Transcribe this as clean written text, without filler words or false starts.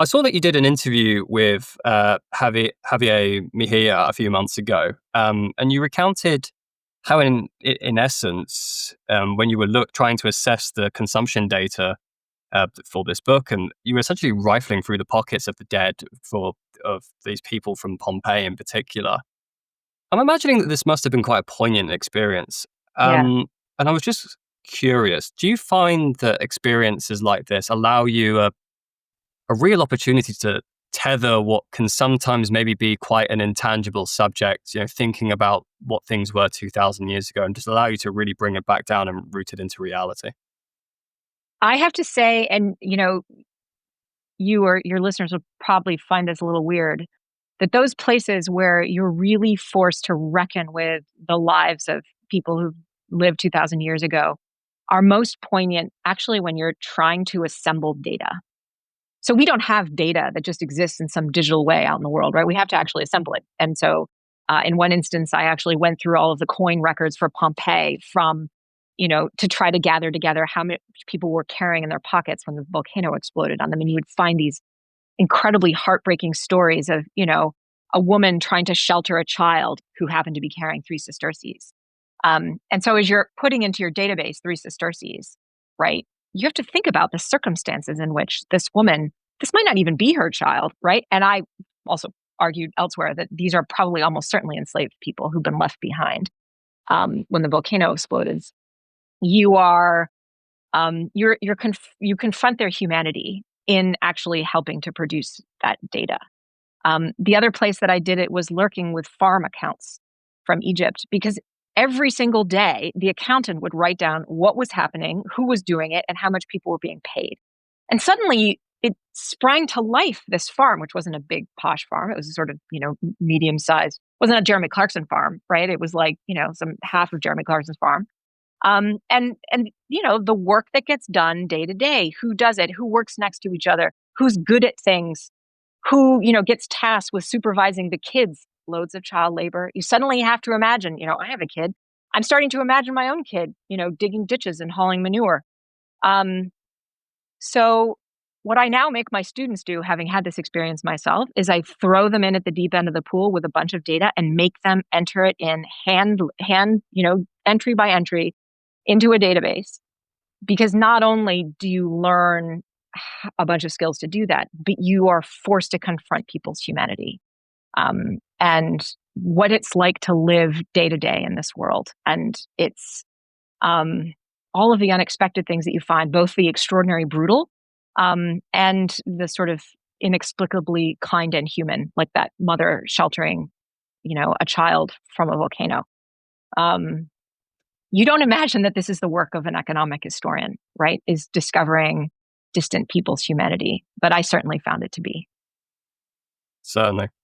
I saw that you did an interview with Javier Mejia a few months ago, and you recounted how, in essence, when you were trying to assess the consumption data for this book, and you were essentially rifling through the pockets of the dead of these people from Pompeii in particular. I'm imagining that this must have been quite a poignant experience. Yeah. And I was just curious: do you find that experiences like this allow you a real opportunity to tether what can sometimes maybe be quite an intangible subject, thinking about what things were 2,000 years ago, and just allow you to really bring it back down and root it into reality? I have to say, and you or your listeners will probably find this a little weird, that those places where you're really forced to reckon with the lives of people who lived 2,000 years ago are most poignant actually when you're trying to assemble data. So we don't have data that just exists in some digital way out in the world, right? We have to actually assemble it. And so in one instance, I actually went through all of the coin records for Pompeii to try to gather together how many people were carrying in their pockets when the volcano exploded on them. And you would find these incredibly heartbreaking stories of, a woman trying to shelter a child who happened to be carrying three sesterces. And so as you're putting into your database three sesterces, right, you have to think about the circumstances in which this woman, this might not even be her child, right? And I also argued elsewhere that these are probably almost certainly enslaved people who've been left behind when the volcano exploded. You are you confront their humanity in actually helping to produce that data. The other place that I did it was lurking with farm accounts from Egypt, because every single day the accountant would write down what was happening, who was doing it, and how much people were being paid. And suddenly it sprang to life, this farm, which wasn't a big posh farm. It was a sort of, medium sized, wasn't a Jeremy Clarkson farm, right? It was like, some half of Jeremy Clarkson's farm. And the work that gets done day to day, who does it, who works next to each other, who's good at things, who, gets tasked with supervising the kids, loads of child labor. You suddenly have to imagine, I have a kid. I'm starting to imagine my own kid, digging ditches and hauling manure. So what I now make my students do, having had this experience myself, is I throw them in at the deep end of the pool with a bunch of data and make them enter it in hand, entry by entry into a database. Because not only do you learn a bunch of skills to do that, but you are forced to confront people's humanity and what it's like to live day to day in this world. And it's all of the unexpected things that you find, both the extraordinary brutal and the sort of inexplicably kind and human, like that mother sheltering, a child from a volcano. You don't imagine that this is the work of an economic historian, right? Is discovering distant people's humanity. But I certainly found it to be. Certainly.